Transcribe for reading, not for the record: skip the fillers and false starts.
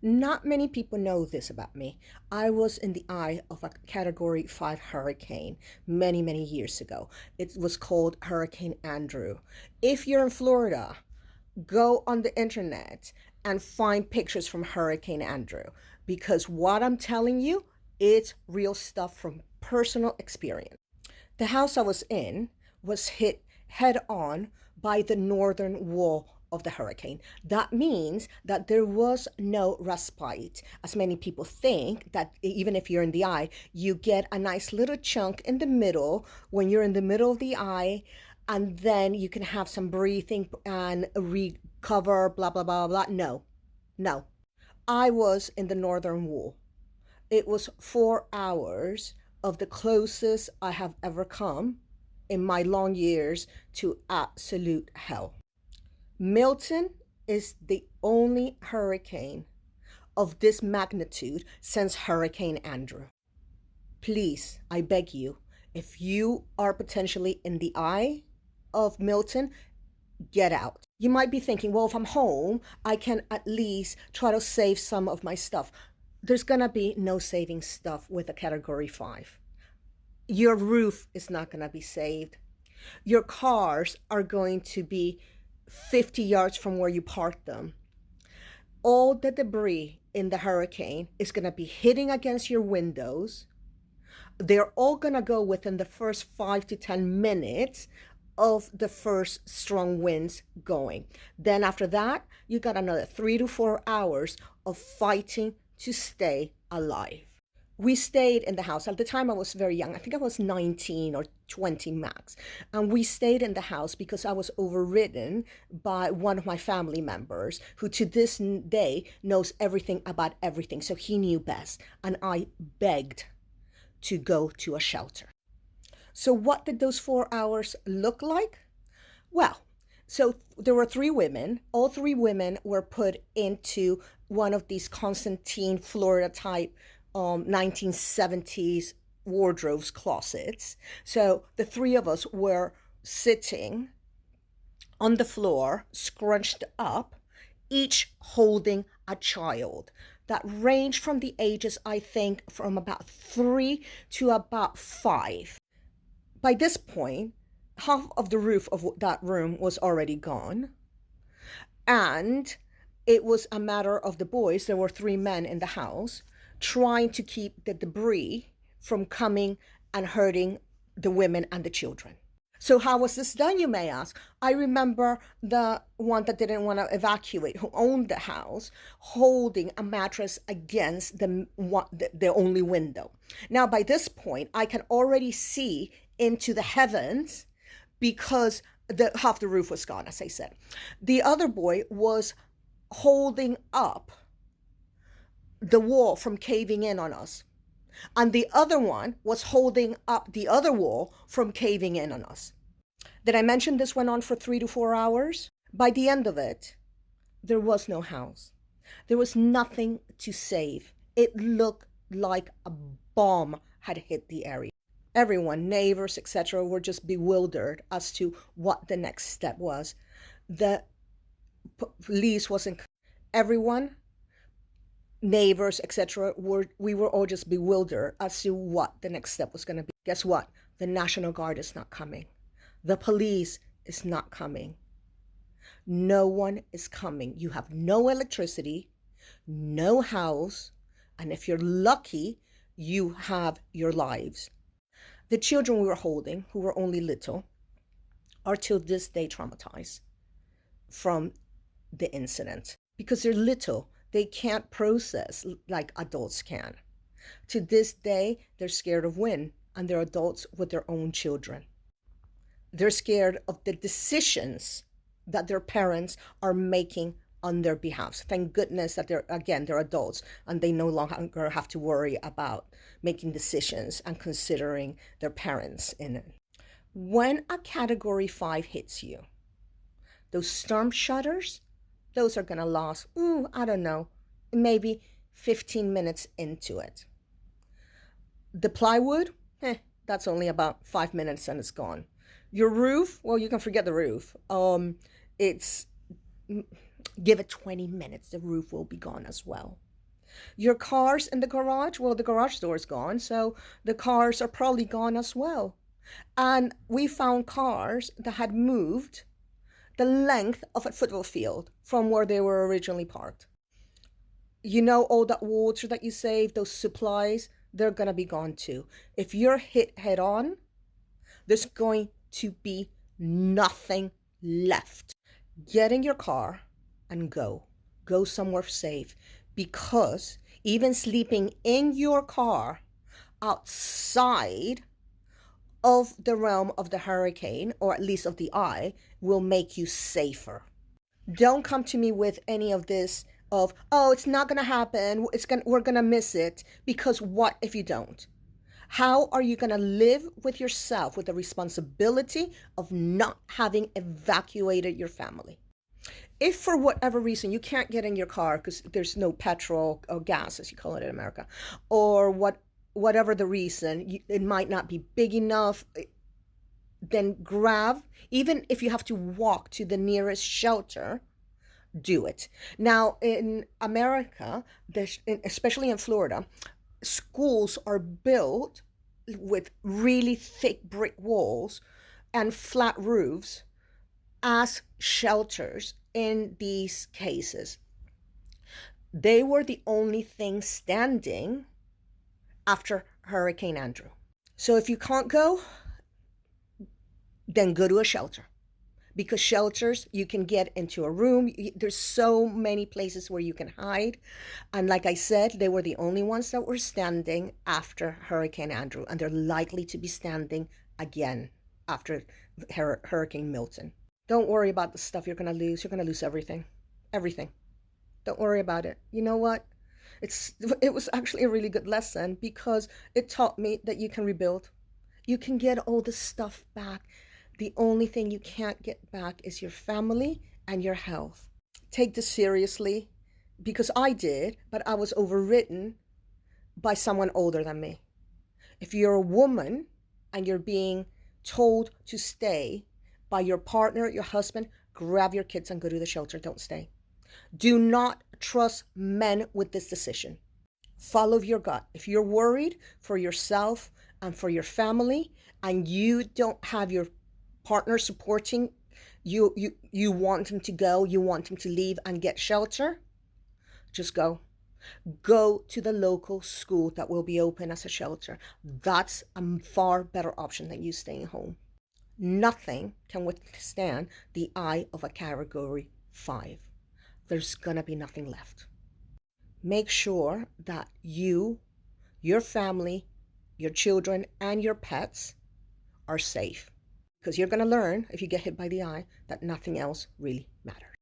Not many people know this about me. I was in the eye of a Category 5 hurricane many, many years ago. It was called Hurricane Andrew. If you're in Florida, go on the internet and find pictures from Hurricane Andrew, because what I'm telling you, it's real stuff from personal experience. The house I was in was hit head on by the northern wall of the hurricane. That means that there was no respite, as many people think that even if you're in the eye, you get a nice little chunk in the middle when you're in the middle of the eye, and then you can have some breathing and recover, blah, blah, blah, blah. No, no. I was in the northern wall. It was 4 hours of the closest I have ever come in my long years to absolute hell. Milton is the only hurricane of this magnitude since Hurricane Andrew. Please, I beg you, if you are potentially in the eye of Milton, get out. You might be thinking, well, if I'm home, I can at least try to save some of my stuff. There's gonna be no saving stuff with a Category 5. Your roof is not gonna be saved. Your cars are going to be 50 yards from where you parked them. All the debris in the hurricane is gonna be hitting against your windows. They're all gonna go within the first 5 to 10 minutes of the first strong winds going. Then after that, you got another 3 to 4 hours of fighting to stay alive. We stayed in the house. At the time, I was very young. I think I was 19 or 20 max. And we stayed in the house because I was overridden by one of my family members who to this day knows everything about everything. So he knew best. And I begged to go to a shelter. So what did those 4 hours look like? Well, so there were 3 women. All 3 women were put into one of these Constantine, Florida type 1970s wardrobes, closets. So the 3 of us were sitting on the floor, scrunched up, each holding a child that ranged from the ages, I think, from about 3 to about 5. By this point, half of the roof of that room was already gone. And it was a matter of the boys, there were 3 men in the house, trying to keep the debris from coming and hurting the women and the children. So how was this done, you may ask? I remember the one that didn't want to evacuate, who owned the house, holding a mattress against the only window. Now, by this point, I can already see into the heavens because half the roof was gone, as I said. The other boy was holding up the wall from caving in on us. And the other one was holding up the other wall from caving in on us. Did I mention this went on for 3 to 4 hours? By the end of it, there was no house. There was nothing to save. It looked like a bomb had hit the area. Everyone, neighbors, etc., were just bewildered as to what the next step was. The police wasn't. Everyone, neighbors, etc., we were all just bewildered as to what the next step was going to be. Guess what? The National Guard is not coming. The police is not coming. No one is coming. You have no electricity, no house, and if you're lucky, you have your lives. The children we were holding, who were only little, are till this day traumatized from the incident because they're little. They can't process like adults can. To this day, they're scared of wind, and they're adults with their own children. They're scared of the decisions that their parents are making on their behalf. Thank goodness that they're adults and they no longer have to worry about making decisions and considering their parents in it. When a Category 5 hits you, those storm shutters, those are gonna last, I don't know, maybe 15 minutes into it. The plywood, that's only about 5 minutes and it's gone. Your roof, well, you can forget the roof. Give it 20 minutes, the roof will be gone as well. Your cars in the garage, well, the garage door is gone, so the cars are probably gone as well. And we found cars that had moved the length of a football field from where they were originally parked. You know, all that water that you saved, those supplies, they're going to be gone too. If you're hit head on, there's going to be nothing left. Get in your car and go. Go somewhere safe, because even sleeping in your car outside of the realm of the hurricane, or at least of the eye, will make you safer. Don't come to me with any of this of, oh, it's not going to happen, we're going to miss it, because what if you don't? How are you going to live with yourself with the responsibility of not having evacuated your family? If for whatever reason you can't get in your car because there's no petrol or gas, as you call it in America, or whatever the reason, it might not be big enough, then grab, even if you have to walk to the nearest shelter, do it. Now, in America, especially in Florida, schools are built with really thick brick walls and flat roofs as shelters in these cases. They were the only thing standing after Hurricane Andrew. So if you can't go, then go to a shelter. Because shelters, you can get into a room. There's so many places where you can hide. And like I said, they were the only ones that were standing after Hurricane Andrew. And they're likely to be standing again after Hurricane Milton. Don't worry about the stuff you're going to lose. You're going to lose everything. Everything. Don't worry about it. You know what? It was actually a really good lesson, because it taught me that you can rebuild. You can get all the stuff back. The only thing you can't get back is your family and your health. Take this seriously, because I did, but I was overridden by someone older than me. If you're a woman and you're being told to stay by your partner, your husband, grab your kids and go to the shelter. Don't stay. Do not trust men with this decision. Follow your gut. If you're worried for yourself and for your family, and you don't have your partner supporting you, you want him to go, you want him to leave and get shelter, just go. Go to the local school that will be open as a shelter. That's a far better option than you staying home. Nothing can withstand the eye of a Category 5. There's gonna be nothing left. Make sure that you, your family, your children, and your pets are safe. Because you're gonna learn, if you get hit by the eye, that nothing else really matters.